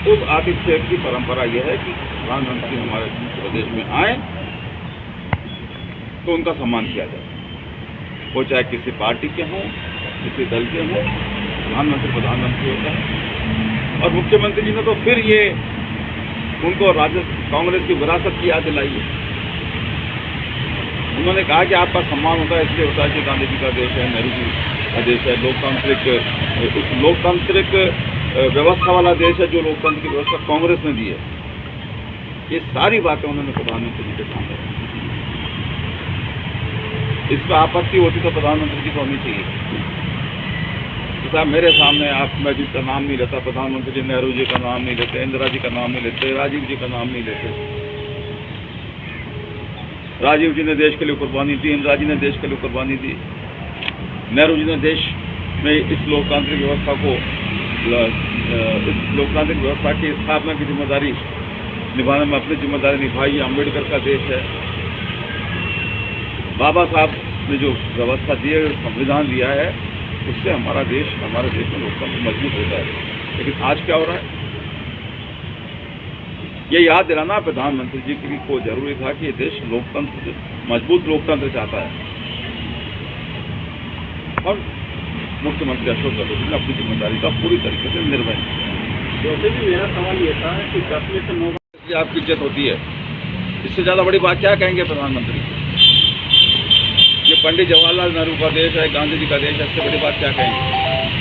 उस आतिथ्य की परंपरा यह है कि प्रधानमंत्री हमारे प्रदेश में आए तो उनका सम्मान किया जाए, वो चाहे किसी पार्टी के हों, किसी दल के हों, प्रधानमंत्री होता है। और मुख्यमंत्री जी ने तो फिर ये उनको कांग्रेस की विरासत की याद दिलाई है। उन्होंने कहा कि आपका सम्मान होता है इसलिए होता है कि गांधी जी का देश है, नेहरू जी का देश है, लोकतांत्रिक व्यवस्था वाला देश है, जो लोकतंत्र की व्यवस्था कांग्रेस ने दी है। ये सारी बातें उन्होंने प्रधानमंत्री जी के सामने रखी। इस पर आपत्ति होती तो प्रधानमंत्री जी को होनी चाहिए। तो साहब मेरे सामने मैं जिसका नाम नहीं लेता, प्रधानमंत्री जी नेहरू जी का नाम नहीं लेते, इंदिरा जी का नाम नहीं लेते, राजीव जी का नाम नहीं लेते। राजीव जी ने देश के लिए कुर्बानी दी, इंदिरा जी ने देश के लिए कुर्बानी दी, नेहरू जी ने देश में इस लोकतांत्रिक व्यवस्था की स्थापना की जिम्मेदारी निभाने में अपनी जिम्मेदारी निभाई। अम्बेडकर का देश है। बाबा साहब ने जो व्यवस्था दी है, संविधान दिया है, उससे हमारे देश में लोकतंत्र मजबूत होता है। लेकिन आज क्या हो रहा है, ये याद दिलाना प्रधानमंत्री जी को जरूरी था कि ये देश मजबूत लोकतंत्र चाहता है। और मुख्यमंत्री अशोक गहलोत ने अपनी जिम्मेदारी का पूरी तरीके से निर्वहन किया। वैसे भी मेरा सवाल ये था कि 10 में से 9 आपकी इज्जत होती है, इससे ज़्यादा बड़ी बात क्या कहेंगे प्रधानमंत्री? ये पंडित जवाहरलाल नेहरू का देश है, गांधी जी का देश है, इससे बड़ी बात क्या कहेंगे?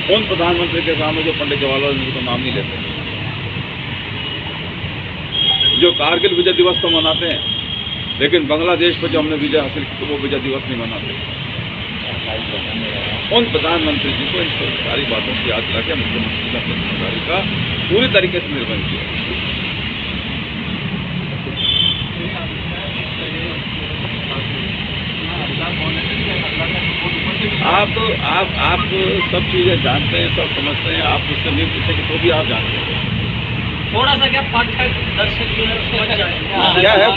कौन प्रधानमंत्री के सामने जो पंडित जवाहरलाल नेहरू का नाम नहीं लेते? जो कारगिल विजय दिवस तो मनाते हैं, लेकिन बांग्लादेश पर जो हमने विजय हासिल की तो वो विजय दिवस नहीं मनाते। उन प्रधानमंत्री जी को इन सारी बातों की याद दिला के मुख्यमंत्री ने अपनी जिम्मेदारी का पूरी तरीके से निर्वहन किया। आप सब चीजें जानते हैं, सब समझते हैं। आप मुझसे नहीं पूछेंगे तो भी आप जानते हैं। थोड़ा सा क्या पाठक दर्शक क्या है,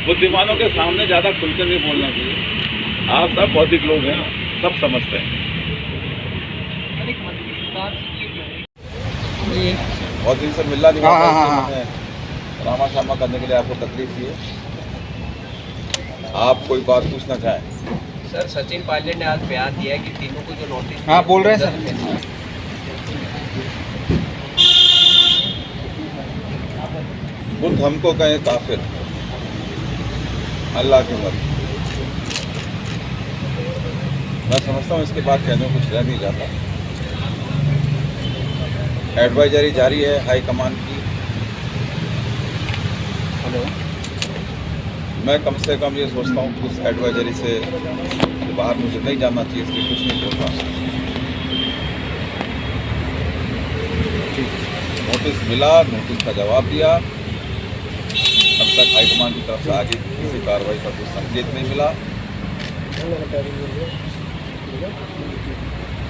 बुद्धिमानों के सामने ज्यादा खुलकर नहीं बोलना चाहिए। आप सब बौद्धिक लोग हैं, सब समझते हैं। बहुत दिन से मिलना नहीं हुआ, रामा शामा करने के लिए आपको तकलीफ हुई है। आप कोई बात पूछना चाहें? सर, सचिन पायलट ने आज बयान दिया है कि तीनों को जो नोटिस बोल रहे हैं सर। बुद्ध हमको कहे काफिर, अल्लाह की मर्जी। मैं समझता हूँ इसके बाद कहने को कुछ रह नहीं जाता। एडवाइजरी जारी है हाई कमान की। मैं कम से कम ये सोचता हूँ कि उस एडवाइजरी से बाहर मुझे नहीं जाना चाहिए, इसलिए कुछ नहीं बोल रहा। नोटिस मिला, नोटिस का जवाब दिया। अब तक हाईकमान की तरफ से आगे किसी कार्रवाई का कोई संकेत नहीं मिला,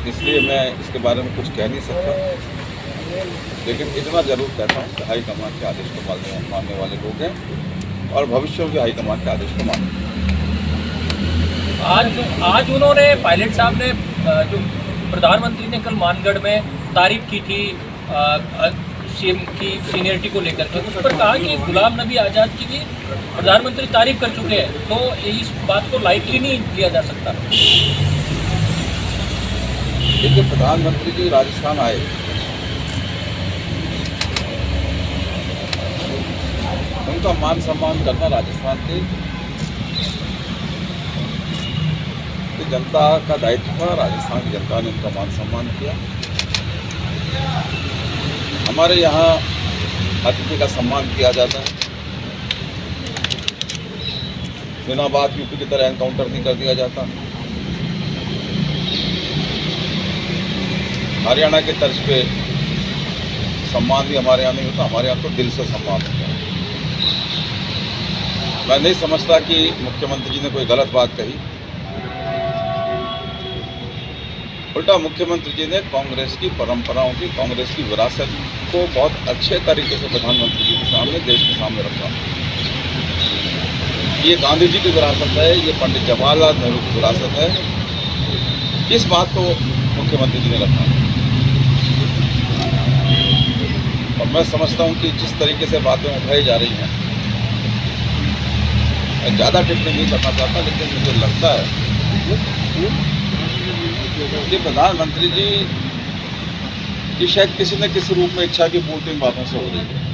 इसलिए मैं इसके बारे में कुछ कह नहीं सकता। लेकिन इतना जरूर कहता हूँ कि हाईकमान के आदेश को मानने वाले लोग हैं और भविष्य में भी हाईकमान के आदेश को मानेंगे। आज उन्होंने पायलट साहब ने जो प्रधानमंत्री ने कल मानगढ़ में तारीफ की थी सीएम की सीनियरिटी को लेकर के, उस पर कहा कि गुलाम नबी आज़ाद की भी प्रधानमंत्री तारीफ कर चुके हैं, तो इस बात को लाइटली नहीं लिया जा सकता। देखिए, प्रधानमंत्री जी राजस्थान आए, उनका मान सम्मान करना राजस्थान की जनता का दायित्व था। राजस्थान की जनता ने उनका मान सम्मान किया। हमारे यहाँ अतिथि का सम्मान किया जाता है, बिना बात यूपी की तरह एनकाउंटर नहीं कर दिया जाता। हरियाणा के तर्ज पे सम्मान भी हमारे यहाँ नहीं होता, हमारे यहाँ तो दिल से सम्मान होता है। मैं नहीं समझता कि मुख्यमंत्री जी ने कोई गलत बात कही। उल्टा मुख्यमंत्री जी ने कांग्रेस की परंपराओं की, कांग्रेस की विरासत को बहुत अच्छे तरीके से प्रधानमंत्री जी के सामने, देश के सामने रखा। ये गांधी जी की विरासत है, ये पंडित जवाहरलाल नेहरू की विरासत है। इस बात को मुख्यमंत्री जी ने रखा। और मैं समझता हूँ कि जिस तरीके से बातें उठाई जा रही हैं, मैं ज़्यादा टिप्पणी नहीं करना चाहता, लेकिन मुझे लगता है कि प्रधानमंत्री जी की शायद किसी न किसी रूप में इच्छा की पूर्ति इन बातों से हो रही है।